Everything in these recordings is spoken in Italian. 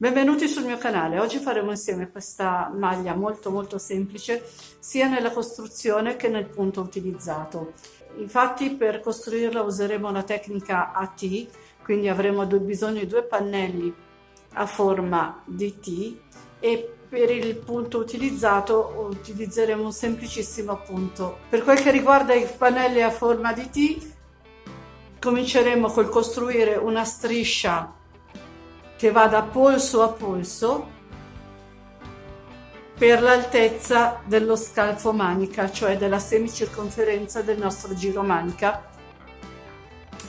Benvenuti sul mio canale. Oggi faremo insieme questa maglia molto semplice sia nella costruzione che nel punto utilizzato. Infatti per costruirla useremo la tecnica a T, quindi avremo bisogno di due pannelli a forma di T e per il punto utilizzato utilizzeremo un semplicissimo punto. Per quel che riguarda i pannelli a forma di T, cominceremo col costruire una striscia che va da polso a polso per l'altezza dello scalfo manica, cioè della semicirconferenza del nostro giro manica.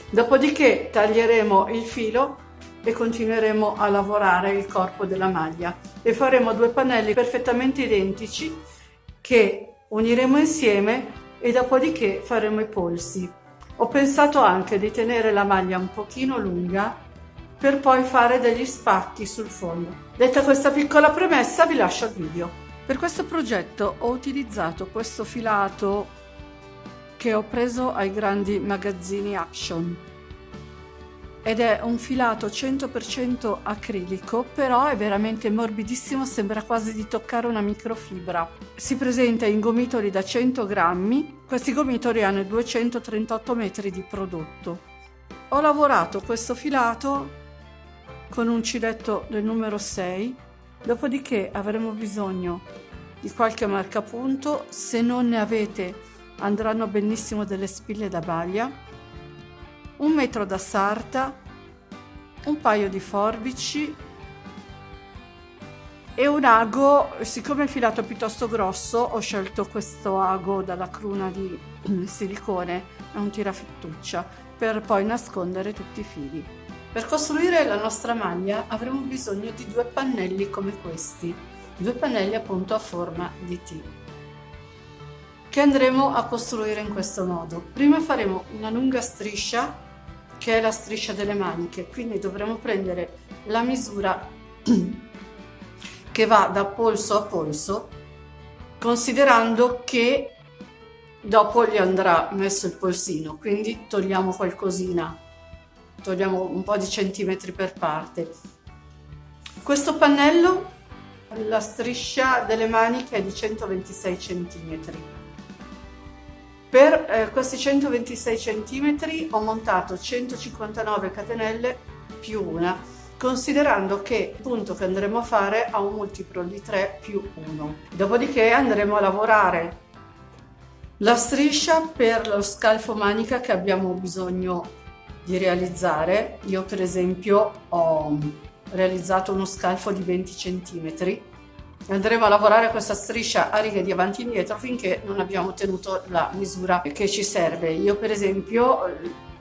Dopodiché taglieremo il filo e continueremo a lavorare il corpo della maglia e faremo due pannelli perfettamente identici che uniremo insieme e dopodiché faremo i polsi. Ho pensato anche di tenere la maglia un pochino lunga per poi fare degli spacchi sul fondo. Detta questa piccola premessa, vi lascio al video. Per questo progetto ho utilizzato questo filato che ho preso ai grandi magazzini Action ed è un filato 100% acrilico, però è veramente morbidissimo, sembra quasi di toccare una microfibra. Si presenta in gomitoli da 100 grammi, questi gomitoli hanno 238 metri di prodotto. Ho lavorato questo filato con un uncinetto del numero 6, dopodiché avremo bisogno di qualche marcapunto, se non ne avete andranno benissimo delle spille da baglia, un metro da sarta, un paio di forbici e un ago. Siccome il filato è piuttosto grosso ho scelto questo ago dalla cruna di silicone, è un tirafittuccia, per poi nascondere tutti i fili. Per costruire la nostra maglia avremo bisogno di due pannelli come questi, due pannelli appunto a forma di T, che andremo a costruire in questo modo. Prima faremo una lunga striscia, che è la striscia delle maniche, quindi dovremo prendere la misura che va da polso a polso, considerando che dopo gli andrà messo il polsino, quindi togliamo qualcosina. Togliamo un po' di centimetri per parte. Questo pannello, la striscia delle maniche è di 126 centimetri. Per questi 126 centimetri ho montato 159 catenelle più una, considerando che il punto che andremo a fare ha un multiplo di 3 più 1. Dopodiché andremo a lavorare la striscia per lo scalfo manica che abbiamo bisogno di realizzare. Io per esempio ho realizzato uno scalfo di 20 cm. Andremo a lavorare questa striscia a righe di avanti e indietro finché non abbiamo ottenuto la misura che ci serve. Io per esempio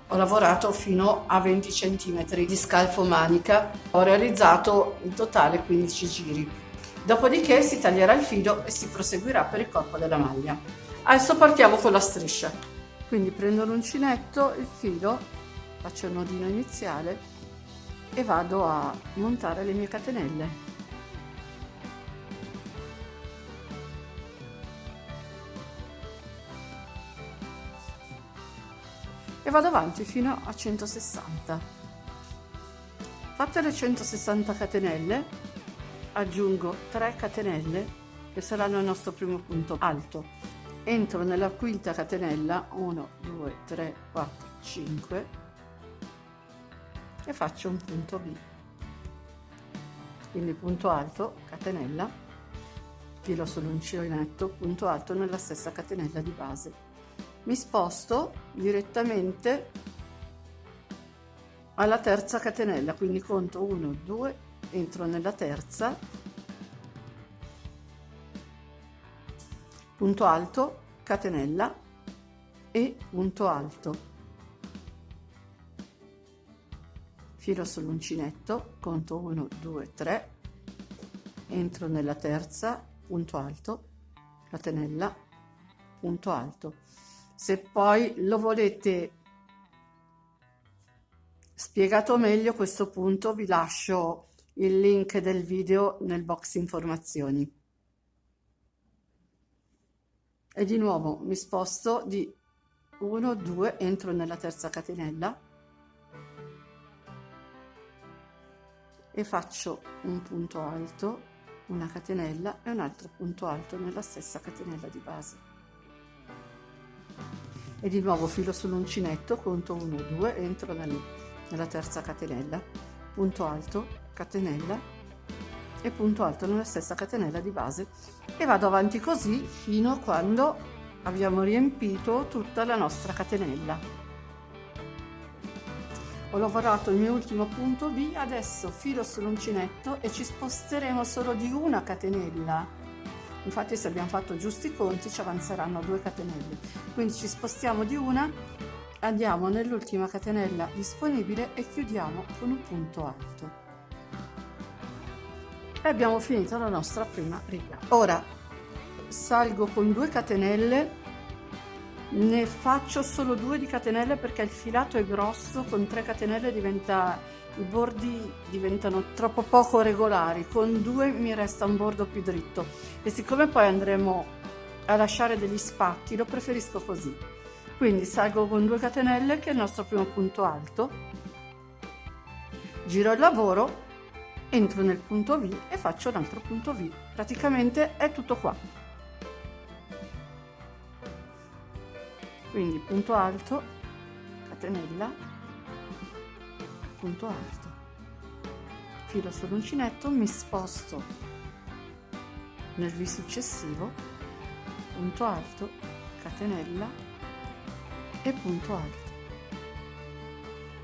ho lavorato fino a 20 cm di scalfo manica, ho realizzato in totale 15 giri. Dopodiché si taglierà il filo e si proseguirà per il corpo della maglia. Adesso partiamo con la striscia. Quindi prendo l'uncinetto, il filo, faccio il nodino iniziale e vado a montare le mie catenelle. E vado avanti fino a 160. Fatte le 160 catenelle, aggiungo 3 catenelle che saranno il nostro primo punto alto. Entro nella quinta catenella, 1, 2, 3, 4, 5 e faccio un punto B, quindi punto alto, catenella, filo sull'uncinetto, punto alto nella stessa catenella di base. Mi sposto direttamente alla terza catenella, quindi conto 1, 2, entro nella terza, punto alto, catenella e punto alto. Filo sull'uncinetto, conto 1, 2, 3, entro nella terza, punto alto, catenella, punto alto. Se poi lo volete spiegato meglio questo punto, vi lascio il link del video nel box informazioni. E di nuovo mi sposto di 1, 2, entro nella terza catenella, e faccio un punto alto, una catenella e un altro punto alto nella stessa catenella di base, e di nuovo filo sull'uncinetto, conto 1 2, entro nella terza catenella, punto alto, catenella e punto alto nella stessa catenella di base, e vado avanti così fino a quando abbiamo riempito tutta la nostra catenella. Ho lavorato il mio ultimo punto V, adesso filo sull'uncinetto e ci sposteremo solo di una catenella. Infatti, se abbiamo fatto giusti i conti, ci avanzeranno 2 catenelle, quindi ci spostiamo di una, andiamo nell'ultima catenella disponibile e chiudiamo con un punto alto, e abbiamo finito la nostra prima riga. Ora salgo con 2 catenelle, ne faccio solo 2 di catenelle perché il filato è grosso, con 3 catenelle i bordi diventano troppo poco regolari, con 2 mi resta un bordo più dritto, e siccome poi andremo a lasciare degli spacchi lo preferisco così. Quindi salgo con 2 catenelle, che è il nostro primo punto alto, giro il lavoro, entro nel punto V e faccio un altro punto V. Praticamente è tutto qua. Quindi punto alto, catenella, punto alto, filo sull'uncinetto, mi sposto nel V successivo, punto alto, catenella e punto alto,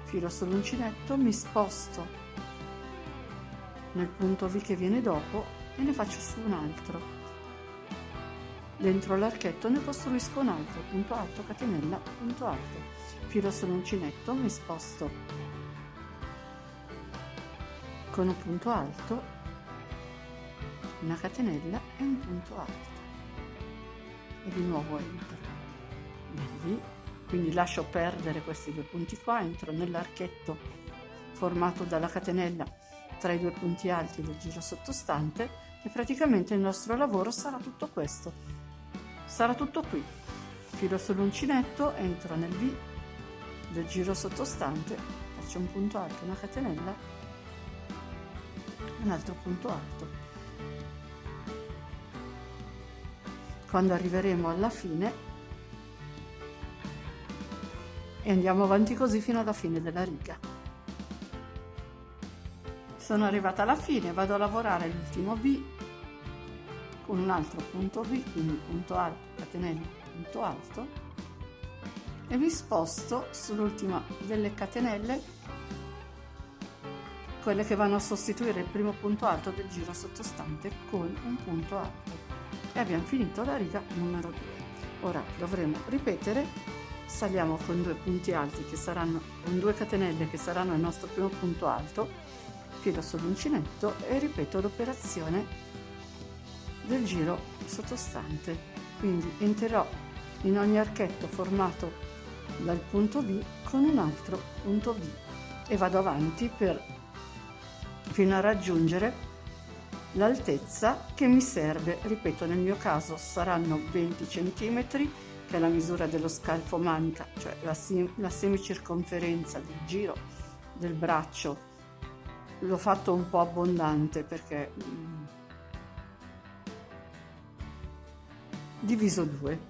filo sull'uncinetto, mi sposto nel punto V che viene dopo e ne faccio su un altro. Dentro l'archetto ne costruisco un altro, punto alto, catenella, punto alto, filo sull'uncinetto, mi sposto con un punto alto, una catenella e un punto alto, e di nuovo entro nel V, quindi lascio perdere questi 2 punti qua, entro nell'archetto formato dalla catenella tra i 2 punti alti del giro sottostante, e praticamente il nostro lavoro sarà tutto questo. Sarà tutto qui, filo sull'uncinetto, entro nel V del giro sottostante, faccio un punto alto, una catenella, un altro punto alto. Quando arriveremo alla fine, e andiamo avanti così fino alla fine della riga. Sono arrivata alla fine, vado a lavorare l'ultimo V con un altro punto V, quindi punto alto, catenella, punto alto, e mi sposto sull'ultima delle catenelle, quelle che vanno a sostituire il primo punto alto del giro sottostante, con un punto alto, e abbiamo finito la riga numero 2. Ora dovremo ripetere, saliamo con 2 punti alti che saranno, con 2 catenelle che saranno il nostro primo punto alto, filo sull'uncinetto e ripeto l'operazione del giro sottostante. Quindi entrerò in ogni archetto formato dal punto V con un altro punto V e vado avanti fino a raggiungere l'altezza che mi serve. Ripeto, nel mio caso saranno 20 cm, che è la misura dello scalfo manica, cioè la semicirconferenza del giro del braccio. L'ho fatto un po' abbondante perché diviso 2,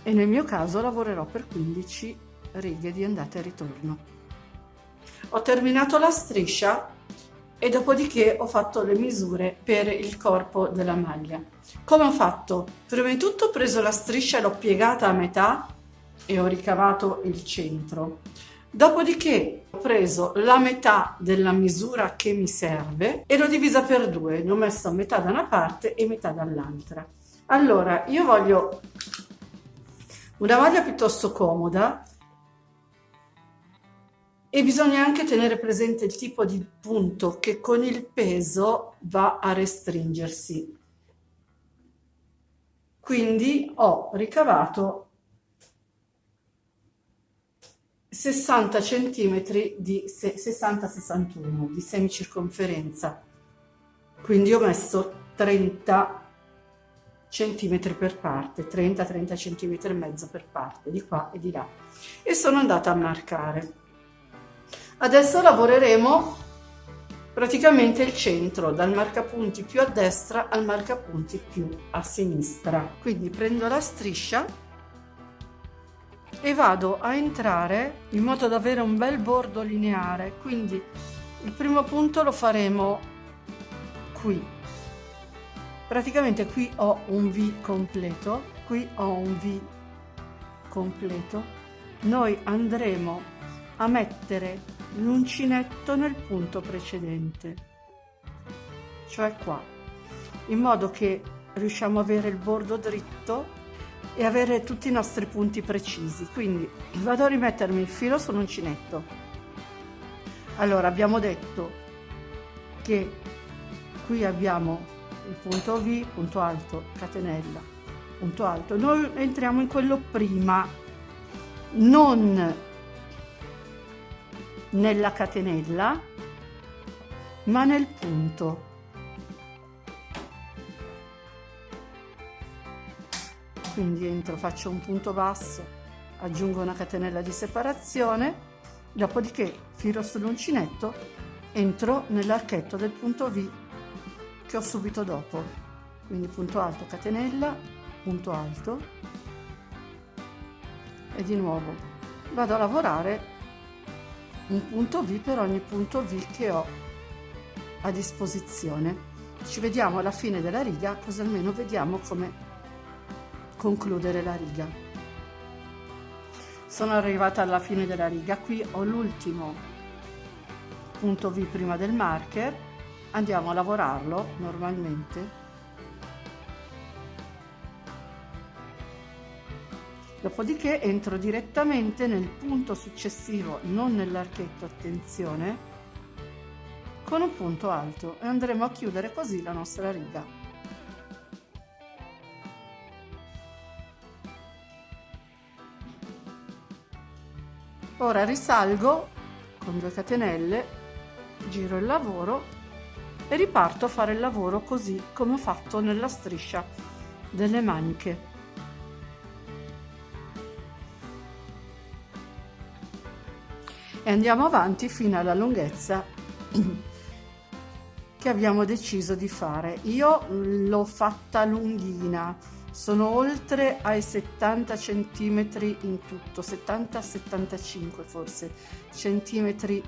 e nel mio caso lavorerò per 15 righe di andata e ritorno. Ho terminato la striscia e dopodiché ho fatto le misure per il corpo della maglia. Come ho fatto? Prima di tutto ho preso la striscia e l'ho piegata a metà e ho ricavato il centro. Dopodiché ho preso la metà della misura che mi serve e l'ho divisa per 2, ne ho messo metà da una parte e metà dall'altra. Allora, io voglio una maglia piuttosto comoda e bisogna anche tenere presente il tipo di punto che con il peso va a restringersi. Quindi ho ricavato 60 cm di 60-61 di semicirconferenza, quindi ho messo 30 centimetri per parte, 30-30 centimetri e mezzo per parte, di qua e di là, e sono andata a marcare. Adesso lavoreremo praticamente il centro, dal marcapunti più a destra al marcapunti più a sinistra. Quindi prendo la striscia e vado a entrare in modo da avere un bel bordo lineare. Quindi il primo punto lo faremo qui. Praticamente qui ho un V completo, qui ho un V completo. Noi andremo a mettere l'uncinetto nel punto precedente, cioè qua, in modo che riusciamo a avere il bordo dritto e avere tutti i nostri punti precisi. Quindi vado a rimettermi il filo sull'uncinetto. Allora, abbiamo detto che qui abbiamo il punto V, punto alto, catenella, punto alto. Noi entriamo in quello prima, non nella catenella, ma nel punto. Quindi entro, faccio un punto basso, aggiungo una catenella di separazione, dopodiché filo sull'uncinetto, entro nell'archetto del punto V che ho subito dopo. Quindi punto alto, catenella, punto alto e di nuovo vado a lavorare un punto V per ogni punto V che ho a disposizione. Ci vediamo alla fine della riga, così almeno vediamo come concludere la riga. Sono arrivata alla fine della riga, qui ho l'ultimo punto V prima del marker, andiamo a lavorarlo normalmente. Dopodiché entro direttamente nel punto successivo, non nell'archetto, attenzione, con un punto alto e andremo a chiudere così la nostra riga. Ora risalgo con 2 catenelle, giro il lavoro e riparto a fare il lavoro così come ho fatto nella striscia delle maniche. E andiamo avanti fino alla lunghezza che abbiamo deciso di fare. Io l'ho fatta lunghina, sono oltre ai 70 centimetri in tutto, 70-75 forse centimetri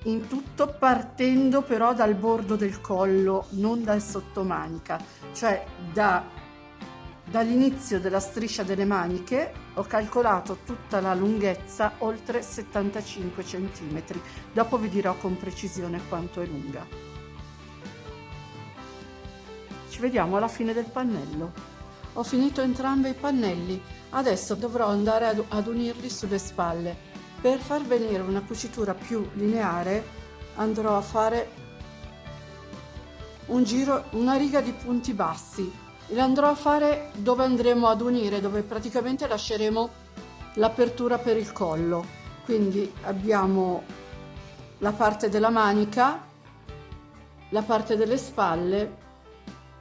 in tutto, partendo però dal bordo del collo, non dal sottomanica, cioè dall'inizio della striscia delle maniche ho calcolato tutta la lunghezza oltre 75 centimetri. Dopo vi dirò con precisione quanto è lunga. Ci vediamo alla fine del pannello. Ho finito entrambi i pannelli, adesso dovrò andare ad unirli sulle spalle. Per far venire una cucitura più lineare andrò a fare un giro, una riga di punti bassi. L'andrò a fare dove andremo ad unire, dove praticamente lasceremo l'apertura per il collo. Quindi abbiamo la parte della manica, la parte delle spalle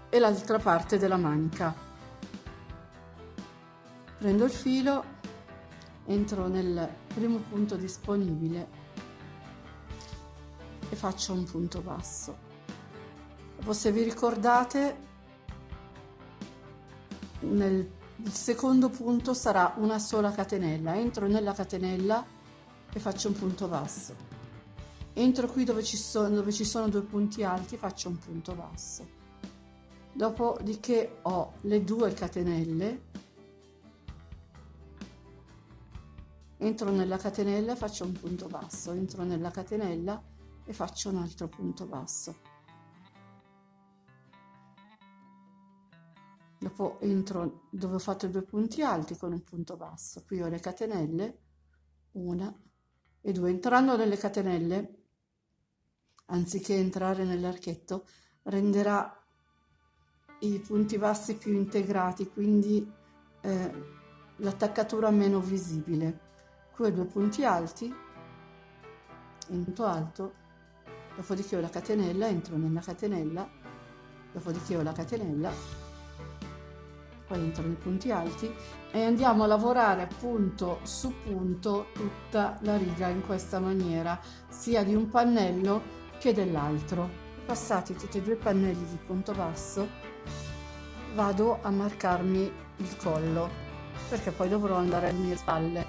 e l'altra parte della manica. Prendo il filo, entro nel primo punto disponibile e faccio un punto basso. Dopo, se vi ricordate, nel secondo punto sarà una sola catenella. Entro nella catenella e faccio un punto basso. Entro qui dove ci sono 2 punti alti, faccio un punto basso. Dopodiché ho le 2 catenelle, entro nella catenella, faccio un punto basso, entro nella catenella e faccio un altro punto basso. Dopo entro dove ho fatto 2 punti alti con un punto basso. Qui ho le catenelle, 1 e 2. Entrando nelle catenelle, anziché entrare nell'archetto, renderà i punti bassi più integrati, quindi l'attaccatura meno visibile. Qui ho 2 punti alti, un punto alto, dopodiché ho la catenella, entro nella catenella, dopodiché ho la catenella, poi entro nei punti alti e andiamo a lavorare punto su punto tutta la riga in questa maniera, sia di un pannello che dell'altro. Passati tutti e due i pannelli di punto basso, vado a marcarmi il collo, perché poi dovrò andare alle mie spalle.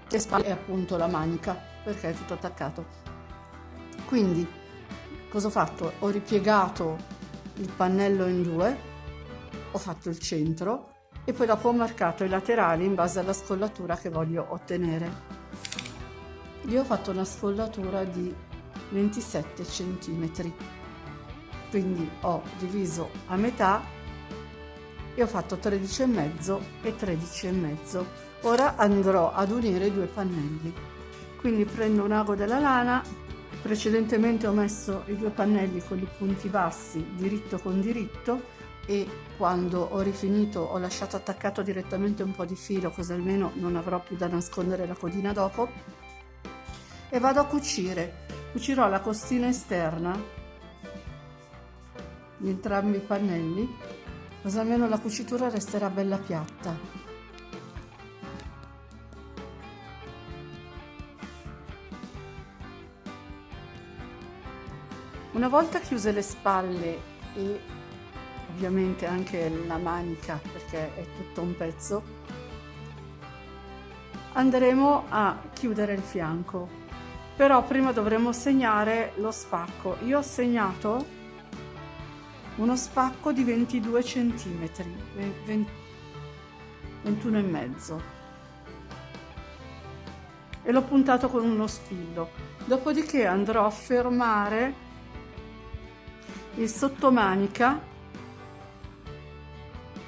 Le spalle è appunto la manica, perché è tutto attaccato. Quindi cosa ho fatto? Ho ripiegato il pannello in due, ho fatto il centro e poi dopo ho marcato i laterali in base alla scollatura che voglio ottenere. Io ho fatto una scollatura di 27 centimetri, quindi ho diviso a metà e ho fatto 13,5 e 13,5. Ora andrò ad unire i due pannelli, quindi prendo un ago della lana. Precedentemente ho messo i due pannelli con i punti bassi diritto con diritto e quando ho rifinito ho lasciato attaccato direttamente un po' di filo, così almeno non avrò più da nascondere la codina dopo, e vado a cucire. Cucirò la costina esterna di entrambi i pannelli, così almeno la cucitura resterà bella piatta. Una volta chiuse le spalle e ovviamente anche la manica, perché è tutto un pezzo, andremo a chiudere il fianco. Però prima dovremo segnare lo spacco. Io ho segnato uno spacco di 22 centimetri, 21,5, e l'ho puntato con uno spillo. Dopodiché andrò a fermare il sottomanica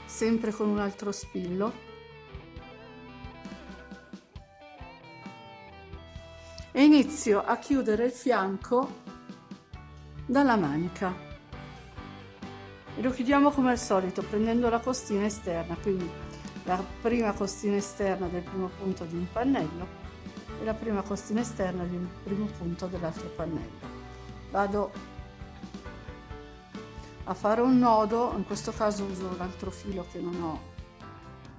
sempre con un altro spillo e inizio a chiudere il fianco dalla manica e lo chiudiamo come al solito prendendo la costina esterna, quindi la prima costina esterna del primo punto di un pannello e la prima costina esterna del primo punto dell'altro pannello. Vado a fare un nodo, in questo caso uso l'altro filo che non ho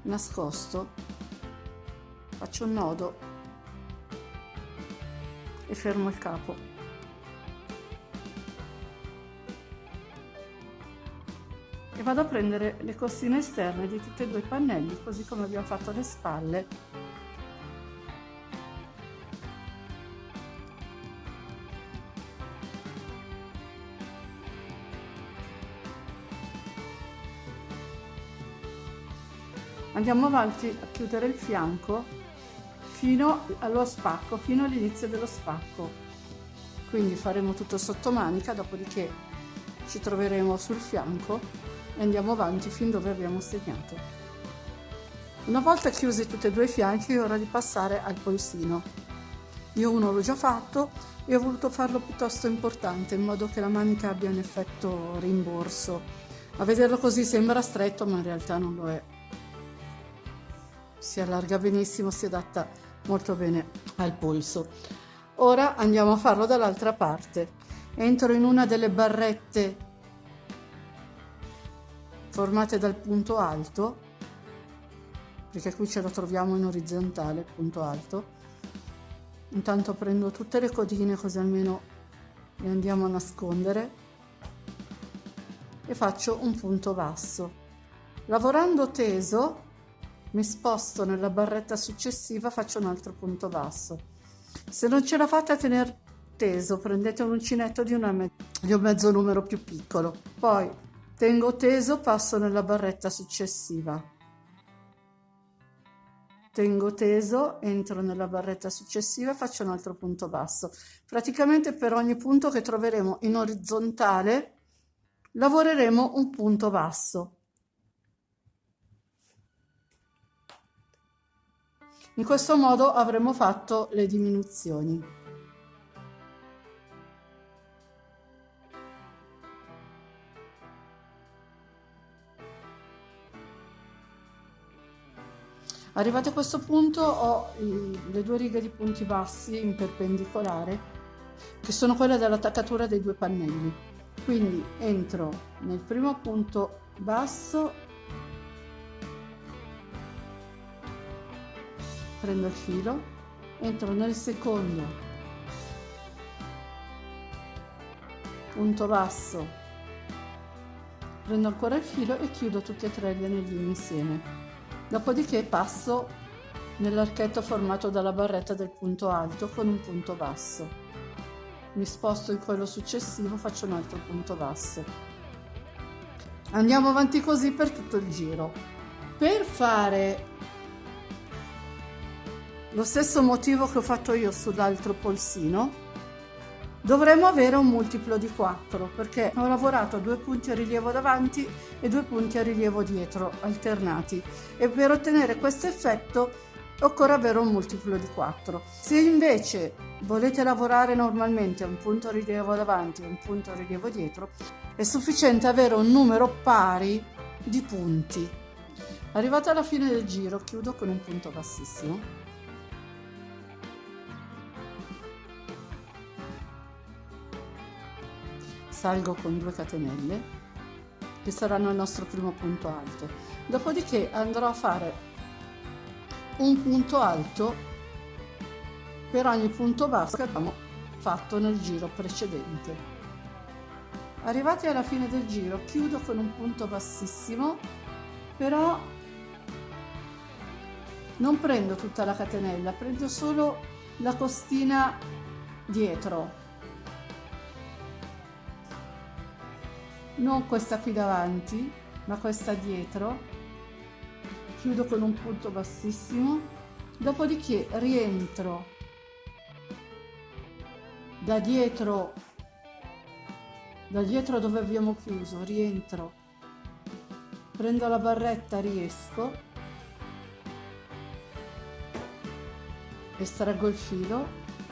nascosto, faccio un nodo e fermo il capo. E vado a prendere le costine esterne di tutti e due i pannelli, così come abbiamo fatto le spalle. Andiamo avanti a chiudere il fianco fino allo spacco, fino all'inizio dello spacco. Quindi faremo tutto sottomanica, dopodiché ci troveremo sul fianco e andiamo avanti fin dove abbiamo segnato. Una volta chiusi tutti e due i fianchi è ora di passare al polsino. Io uno l'ho già fatto e ho voluto farlo piuttosto importante in modo che la manica abbia un effetto rimborso. A vederlo così sembra stretto, ma in realtà non lo è. Si allarga benissimo, si adatta molto bene al polso. Ora andiamo a farlo dall'altra parte. Entro in una delle barrette formate dal punto alto, perché qui ce lo troviamo in orizzontale, il punto alto. Intanto prendo tutte le codine così almeno le andiamo a nascondere e faccio un punto basso. Lavorando teso mi sposto nella barretta successiva, faccio un altro punto basso. Se non ce la fate a tenere teso, prendete un uncinetto di un mezzo numero più piccolo. Poi tengo teso, passo nella barretta successiva. Tengo teso, entro nella barretta successiva e faccio un altro punto basso. Praticamente per ogni punto che troveremo in orizzontale lavoreremo un punto basso. In questo modo avremo fatto le diminuzioni. Arrivati a questo punto ho le due righe di punti bassi in perpendicolare, che sono quelle dell'attaccatura dei due pannelli. Quindi entro nel primo punto basso, prendo il filo, entro nel secondo punto basso, prendo ancora il filo e chiudo tutti e tre gli anellini insieme. Dopodiché passo nell'archetto formato dalla barretta del punto alto con un punto basso. Mi sposto in quello successivo, faccio un altro punto basso. Andiamo avanti così per tutto il giro. Per fare lo stesso motivo che ho fatto io sull'altro polsino, dovremmo avere un multiplo di 4, perché ho lavorato 2 punti a rilievo davanti e 2 punti a rilievo dietro alternati, e per ottenere questo effetto occorre avere un multiplo di 4. Se invece volete lavorare normalmente un punto a rilievo davanti e un punto a rilievo dietro, è sufficiente avere un numero pari di punti. Arrivata alla fine del giro, chiudo con un punto bassissimo. Salgo con 2 catenelle che saranno il nostro primo punto alto. Dopodiché andrò a fare un punto alto per ogni punto basso che abbiamo fatto nel giro precedente. Arrivati alla fine del giro, chiudo con un punto bassissimo, però non prendo tutta la catenella, prendo solo la costina dietro, non questa qui davanti, ma questa dietro. Chiudo con un punto bassissimo, dopodiché rientro da dietro dove abbiamo chiuso, rientro, prendo la barretta, riesco, estraggo il filo,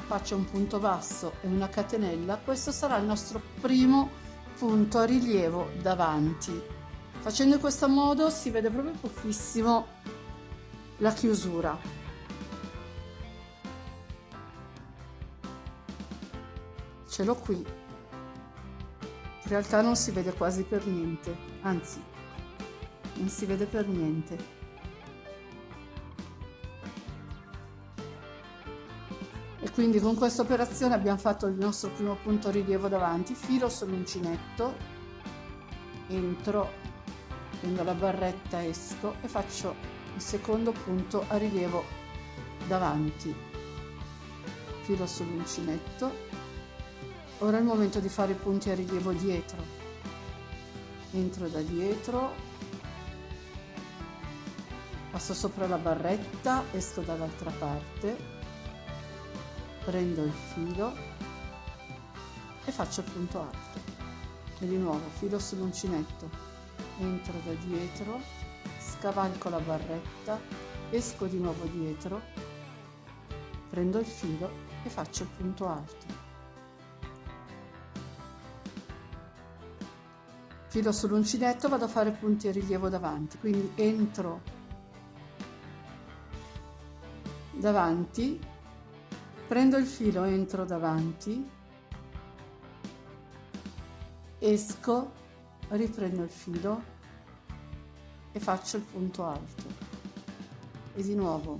faccio un punto basso e una catenella. Questo sarà il nostro primo punto a rilievo davanti. Facendo in questo modo si vede proprio pochissimo la chiusura. Ce l'ho qui. In realtà non si vede quasi per niente, anzi, non si vede per niente. E quindi con questa operazione abbiamo fatto il nostro primo punto rilievo davanti. Filo sull'uncinetto, entro, prendo la barretta, esco e faccio il secondo punto a rilievo davanti. Filo sull'uncinetto. Ora è il momento di fare i punti a rilievo dietro. Entro da dietro, passo sopra la barretta, esco dall'altra parte, prendo il filo e faccio il punto alto. E di nuovo filo sull'uncinetto, entro da dietro, scavalco la barretta, esco di nuovo dietro, prendo il filo e faccio il punto alto. Filo sull'uncinetto, vado a fare punti a rilievo davanti, quindi entro davanti, prendo il filo, entro davanti, esco, riprendo il filo e faccio il punto alto. E di nuovo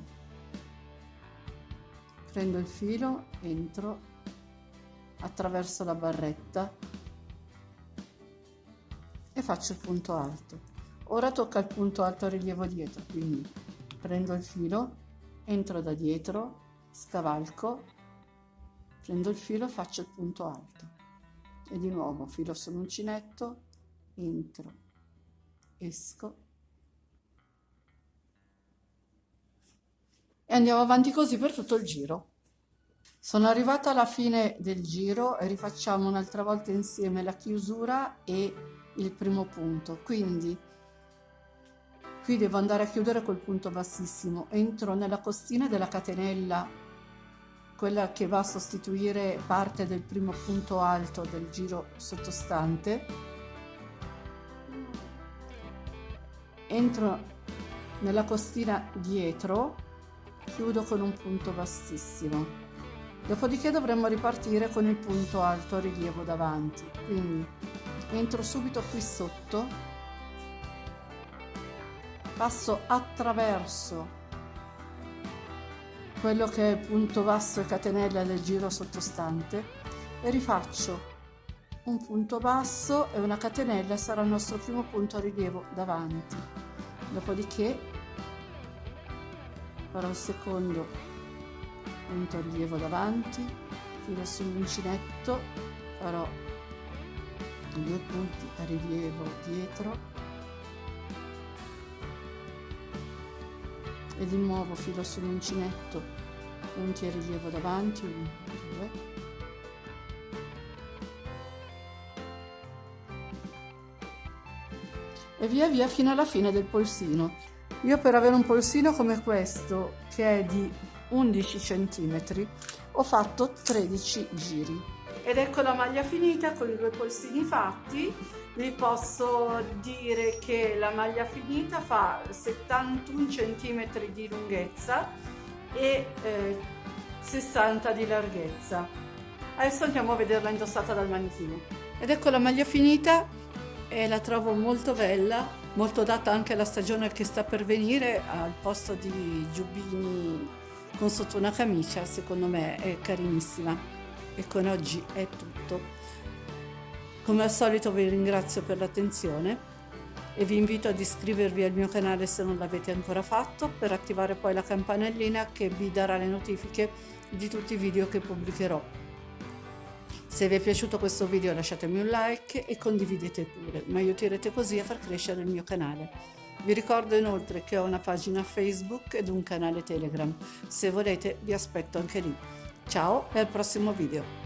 prendo il filo, entro, attraverso la barretta e faccio il punto alto. Ora tocca il punto alto a rilievo dietro, quindi prendo il filo, entro da dietro, scavalco, prendo il filo e faccio il punto alto. E di nuovo filo sull'uncinetto, entro, esco e andiamo avanti così per tutto il giro. Sono arrivata alla fine del giro e rifacciamo un'altra volta insieme la chiusura e il primo punto. Quindi qui devo andare a chiudere col punto bassissimo, entro nella costina della catenella, quella che va a sostituire parte del primo punto alto del giro sottostante, entro nella costina dietro, chiudo con un punto bassissimo, dopodiché dovremmo ripartire con il punto alto a rilievo davanti. Quindi entro subito qui sotto, passo attraverso quello che è punto basso e catenella del giro sottostante e rifaccio un punto basso e una catenella, sarà il nostro primo punto a rilievo davanti. Dopodiché farò un secondo punto a rilievo davanti, filo sull'uncinetto, farò 2 punti a rilievo dietro e di nuovo filo sull'uncinetto, punti a rilievo davanti, 1, 2, e via via fino alla fine del polsino. Io per avere un polsino come questo, che è di 11 cm, ho fatto 13 giri. Ed ecco la maglia finita con i 2 polsini fatti. Vi posso dire che la maglia finita fa 71 cm di lunghezza e 60 di larghezza. Adesso andiamo a vederla indossata dal manichino. Ed ecco la maglia finita, e la trovo molto bella, molto adatta anche alla stagione che sta per venire. Al posto di giubbini con sotto una camicia, secondo me è carinissima. E con oggi è tutto. Come al solito vi ringrazio per l'attenzione e vi invito ad iscrivervi al mio canale se non l'avete ancora fatto, per attivare poi la campanellina che vi darà le notifiche di tutti i video che pubblicherò. Se vi è piaciuto questo video lasciatemi un like e condividete pure, mi aiuterete così a far crescere il mio canale. Vi ricordo inoltre che ho una pagina Facebook ed un canale Telegram. Se volete vi aspetto anche lì. Ciao e al prossimo video!